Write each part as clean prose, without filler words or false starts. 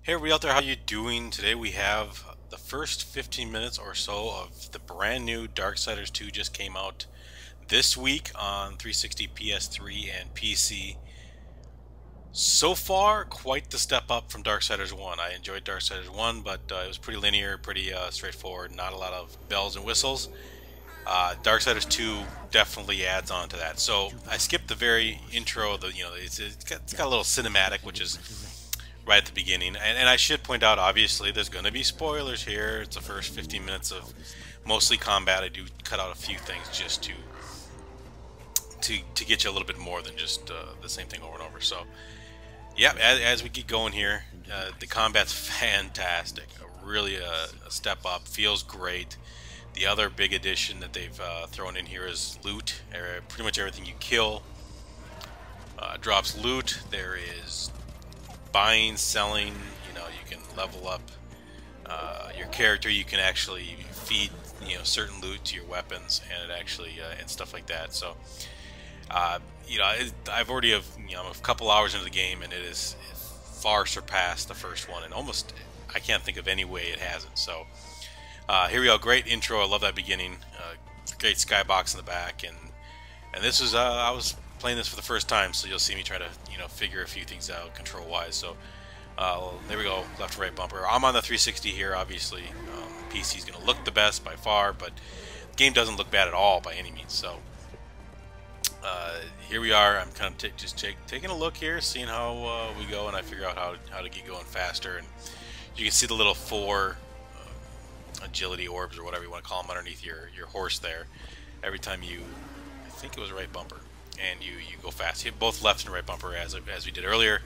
Hey everybody out there, how you doing? Today we have the first 15 minutes or so of the brand new Darksiders 2 just came out this week on 360, PS3, and PC. So far, quite the step up from Darksiders 1. I enjoyed Darksiders 1, but it was pretty linear, pretty straightforward, not a lot of bells and whistles. Darksiders 2 definitely adds on to that. So I skipped the very intro, it's got a little cinematic, which is right at the beginning, and I should point out, obviously there's going to be spoilers here. It's the first 15 minutes of mostly combat. I do cut out a few things just to get you a little bit more than just the same thing over and over. So yeah, as we get going here, the combat's fantastic, really a step up, feels great. The other big addition that they've thrown in here is loot. Pretty much everything you kill drops loot. There is buying, selling, you can level up your character. You can actually feed, certain loot to your weapons, and it actually and stuff like that. So, I've already a couple hours into the game, and it is far surpassed the first one, and almost I can't think of any way it hasn't. So, here we go. Great intro. I love that beginning. Great skybox in the back, and this is I was playing this for the first time, so you'll see me try to figure a few things out control wise. So there we go, left to right bumper. I'm on the 360 here, obviously. PC is going to look the best by far, but the game doesn't look bad at all by any means. So here we are. I'm kind of just taking a look here, seeing how we go, and I figure out how to get going faster. And you can see the little 4 agility orbs, or whatever you want to call them, underneath your horse there. Every time you, I think it was right bumper, and you go fast, hit both left and right bumper as we did earlier,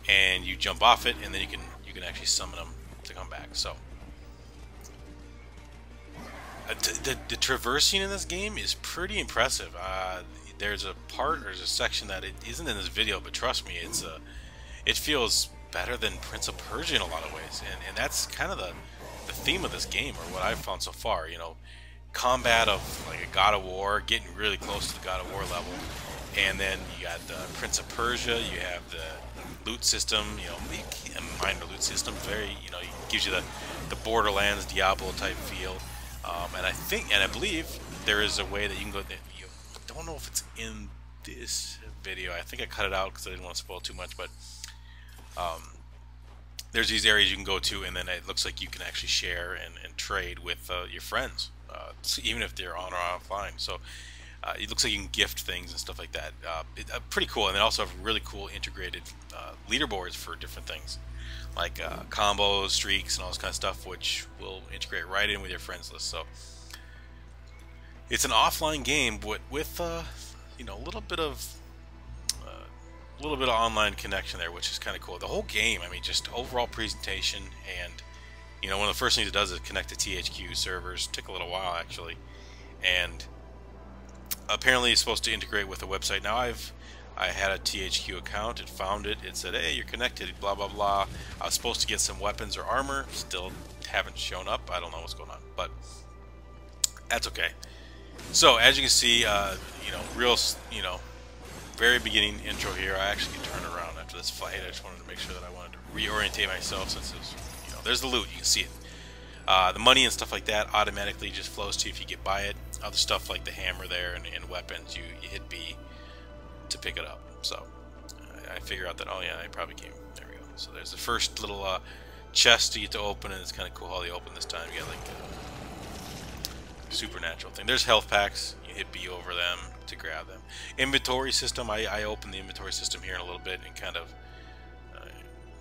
and you jump off it, and then you can actually summon them to come back. So the traversing in this game is pretty impressive. There's a section that it isn't in this video, but trust me, it feels better than Prince of Persia in a lot of ways, and that's kind of the theme of this game, or what I've found so far. Combat of like a God of War, getting really close to the God of War level, and then you got the Prince of Persia. You have the loot system, a minor loot system, very, it gives you the Borderlands Diablo type feel. And I believe there is a way that you can go. I don't know if it's in this video. I think I cut it out because I didn't want to spoil too much, but there's these areas you can go to, and then it looks like you can actually share and trade with your friends, even if they're on or offline. So it looks like you can gift things and stuff like that. Pretty cool. And they also have really cool integrated leaderboards for different things, like combos, streaks, and all this kind of stuff, which will integrate right in with your friends list. So it's an offline game, but with a little bit of online connection there, which is kind of cool. The whole game, I mean, just overall presentation, and one of the first things it does is connect to THQ servers. Took a little while actually, and apparently it's supposed to integrate with a website. Now I had a THQ account, it found it, it said, hey, you're connected, blah blah blah. I was supposed to get some weapons or armor, still haven't shown up. I don't know what's going on, but that's okay. So as you can see, very beginning intro here. I actually can turn around after this fight. I just wanted to make sure that I wanted to reorientate myself, since it was, there's the loot, you can see it. The money and stuff like that automatically just flows to you if you get by it. Other stuff like the hammer there and weapons, you hit B to pick it up. So I figure out that, oh yeah, I probably came. There we go. So there's the first little chest you get to open, and it's kind of cool how they open this time. You got like a supernatural thing. There's health packs. You hit B over them to grab them. Inventory system. I open the inventory system here in a little bit and kind of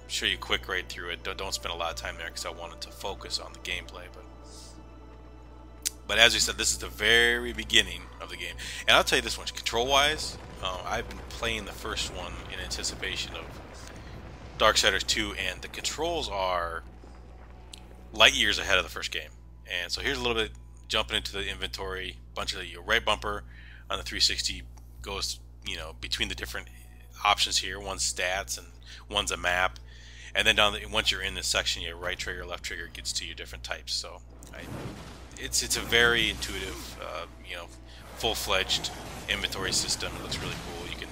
show you a quick right through it. Don't spend a lot of time there because I wanted to focus on the gameplay. But as we said, this is the very beginning of the game. And I'll tell you this one, control-wise, I've been playing the first one in anticipation of Darksiders 2, and the controls are light years ahead of the first game. And so here's a little bit jumping into the inventory. Bunch of your right bumper on the 360 goes, between the different options here. One's stats and one's a map. And then once you're in this section, your right trigger, left trigger gets to your different types. So it's a very intuitive, full-fledged inventory system. It looks really cool. You can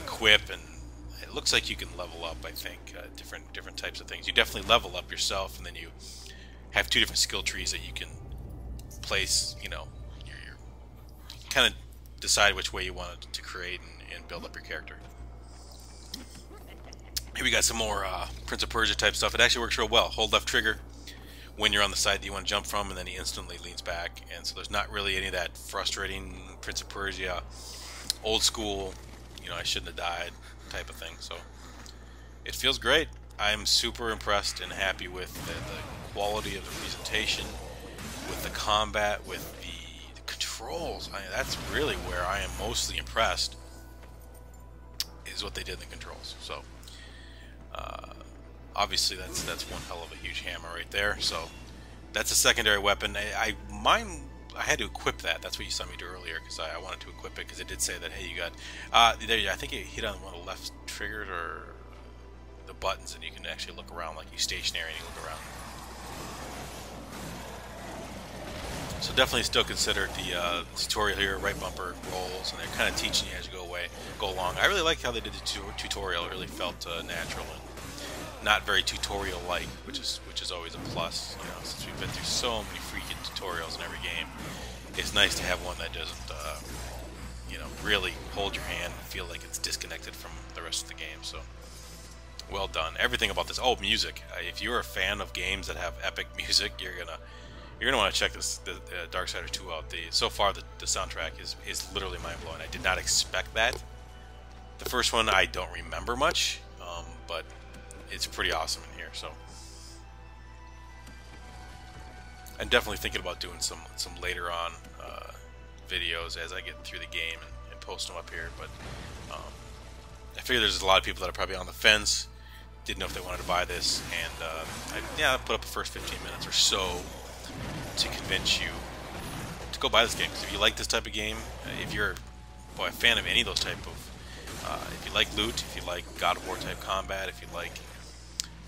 equip, and it looks like you can level up, I think, different types of things. You definitely level up yourself, and then you have 2 different skill trees that you can place, you know, your kind of decide which way you want to create and build up your character. Here we got some more Prince of Persia type stuff. It actually works real well. Hold left trigger when you're on the side that you want to jump from, and then he instantly leans back. And so there's not really any of that frustrating Prince of Persia, old school, you know, I shouldn't have died type of thing. So it feels great. I'm super impressed and happy with the quality of the presentation, with the combat, with the controls. That's really where I am mostly impressed, is what they did in the controls. So obviously that's one hell of a huge hammer right there. So that's a secondary weapon. I had to equip that. That's what you saw me do earlier, because I wanted to equip it, because it did say that, hey, you got there. I think it hit on one of the left triggered or the buttons, and you can actually look around, like you stationary and you look around. So definitely still consider the tutorial here, right bumper rolls, and they're kind of teaching you as you go along. I really like how they did the tutorial. It really felt natural and not very tutorial-like, which is always a plus. You know, since we've been through so many freaking tutorials in every game, it's nice to have one that doesn't, you know, really hold your hand and feel like it's disconnected from the rest of the game. So well done. Everything about this. Oh, music. If you're a fan of games that have epic music, you're gonna want to check this Darksiders 2 out. So far the soundtrack is literally mind-blowing. I did not expect that. The first one I don't remember much, but it's pretty awesome in here. So I'm definitely thinking about doing some later on videos as I get through the game and post them up here. But I figure there's a lot of people that are probably on the fence, didn't know if they wanted to buy this, and I put up the first 15 minutes or so to convince you to go buy this game. Because if you like this type of game, if you're a fan of any of those type of, if you like loot, if you like God of War type combat, if you like,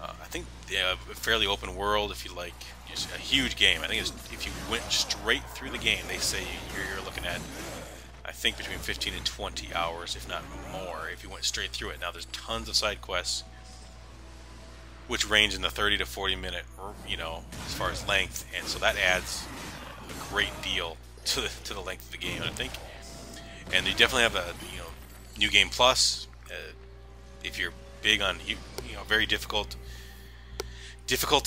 I think a fairly open world, if you like just a huge game, I think if you went straight through the game, they say you're looking at, I think, between 15 and 20 hours, if not more, if you went straight through it. Now there's tons of side quests, which range in the 30 to 40 minute, you know, as far as length, and so that adds a great deal to the length of the game, I think. And you definitely have a, you know, New Game Plus. If you're big on you know, very difficulty,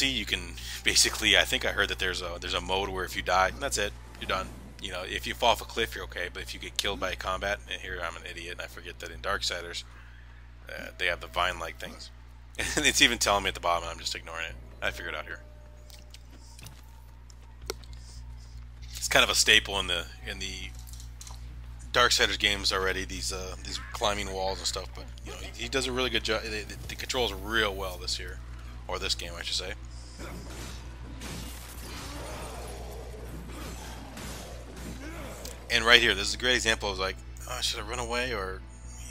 you can basically, I think I heard that there's a mode where if you die, that's it, you're done. You know, if you fall off a cliff, you're okay, but if you get killed by combat, and here I'm an idiot and I forget that in Darksiders they have the vine-like things. And it's even telling me at the bottom, and I'm just ignoring it. I figured it out here. It's kind of a staple in the Darksiders games already. These climbing walls and stuff. But you know, he does a really good job. The controls real well this year, or this game, I should say. And right here, this is a great example of like, oh, should I run away, or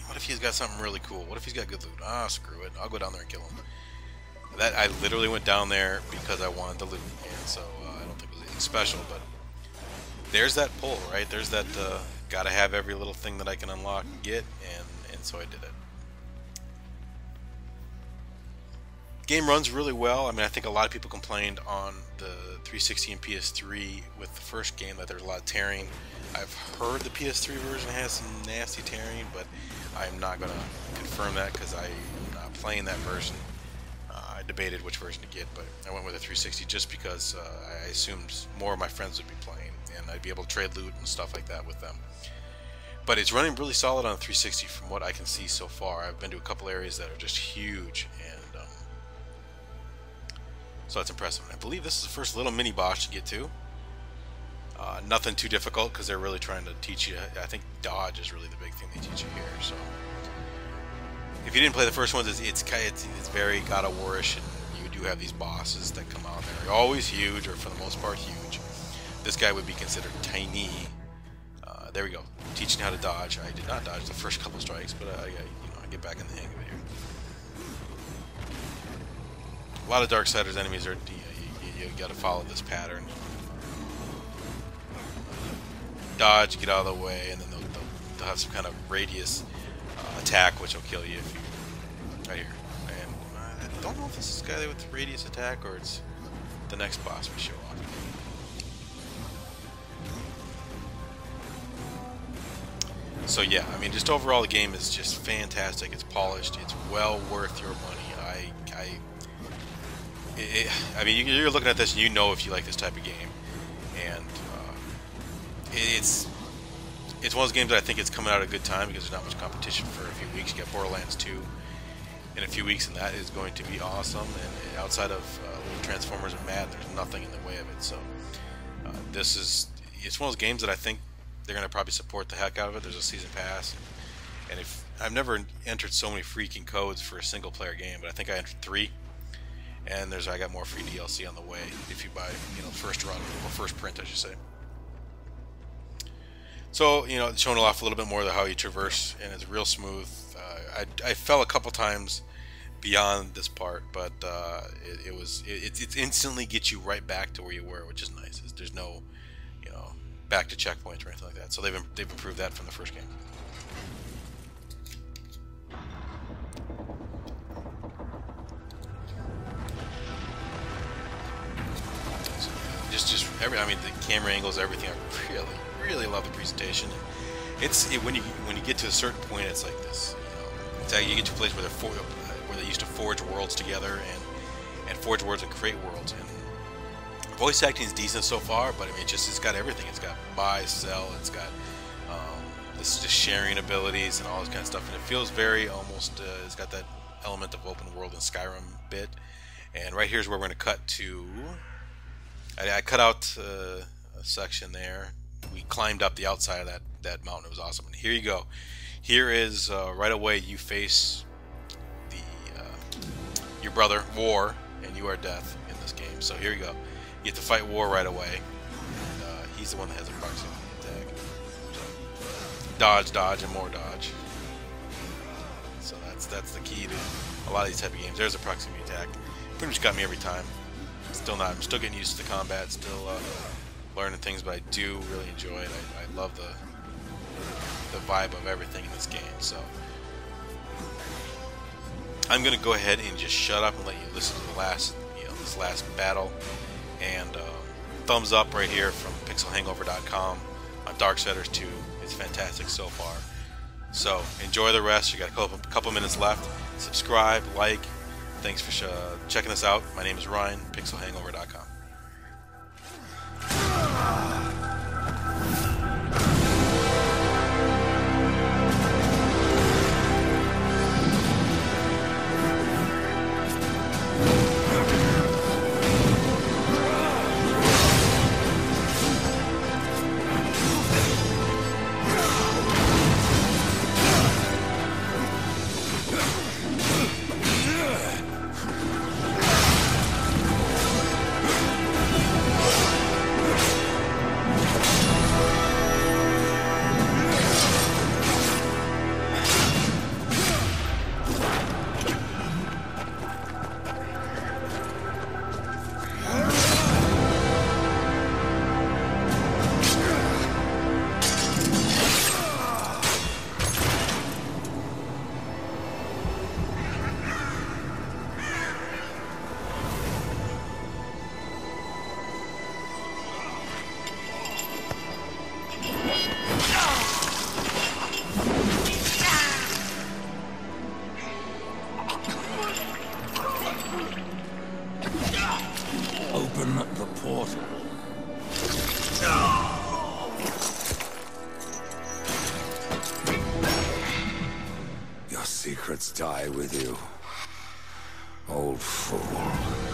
what if he's got something really cool? What if he's got good loot? Ah, screw it. I'll go down there and kill him. That I literally went down there because I wanted the loot, and so I don't think it was anything special, but there's that pull, right? There's that gotta have every little thing that I can unlock and get, and so I did it. Game runs really well. I mean, I think a lot of people complained on the 360 and PS3 with the first game that there's a lot of tearing. I've heard the PS3 version has some nasty tearing, but I'm not going to confirm that because I'm not playing that version. I debated which version to get, but I went with a 360 just because I assumed more of my friends would be playing, and I'd be able to trade loot and stuff like that with them. But it's running really solid on 360 from what I can see so far. I've been to a couple areas that are just huge, and so that's impressive. I believe this is the first little mini boss to get to. Nothing too difficult because they're really trying to teach you. I think dodge is really the big thing they teach you here. So if you didn't play the first one, it's very God of War-ish, and you do have these bosses that come out. They're always huge, or for the most part huge. This guy would be considered tiny. There we go. Teaching how to dodge. I did not dodge the first couple strikes, but I get back in the hang of it here. A lot of Darksiders enemies are you got to follow this pattern. Dodge, get out of the way, and then they'll have some kind of radius attack, which will kill you if you Right here. And I don't know if this is the guy with the radius attack or it's the next boss we show off. So yeah, I mean, just overall the game is just fantastic. It's polished. It's well worth your money. I mean, you're looking at this and you know if you like this type of game, and it's one of those games that I think it's coming out at a good time because there's not much competition for a few weeks. You get Borderlands 2 in a few weeks, and that is going to be awesome. And outside of little Transformers and Madden, there's nothing in the way of it. So it's one of those games that I think they're going to probably support the heck out of it. There's a season pass, and if I've never entered so many freaking codes for a single player game, but I think I entered 3. And I got more free DLC on the way if you buy, first run or first print, I should say. So, showing off a little bit more of how you traverse, and it's real smooth. I fell a couple times beyond this part, but it instantly gets you right back to where you were, which is nice. There's no, back to checkpoints or anything like that. So they've improved that from the first game. I mean, the camera angles, everything. I really love the presentation. When you get to a certain point, it's like this. It's like you get to a place where they used to forge worlds together and forge worlds and create worlds. And voice acting is decent so far, but I mean, it's got everything. It's got buy, sell. It's got this just sharing abilities and all this kind of stuff. And it feels very almost. It's got that element of open world and Skyrim bit. And right here's where we're going to cut to. I cut out a section there. We climbed up the outside of that mountain. It was awesome. And here you go. Here is right away you face your brother, War, and you are Death in this game. So here you go. You have to fight War right away. And he's the one that has a proximity attack. So, dodge, and more dodge. So that's the key to a lot of these type of games. There's a proximity attack. Pretty much got me every time. I'm still getting used to the combat, still learning things, but I do really enjoy it. I love the vibe of everything in this game. So I'm gonna go ahead and just shut up and let you listen to this last battle. And thumbs up right here from pixelhangover.com on Darksiders 2. It's fantastic so far. So enjoy the rest. You got a couple minutes left. Subscribe, like. Thanks for checking us out. My name is Ryan, pixelhangover.com. Open the portal. Your secrets die with you, old fool.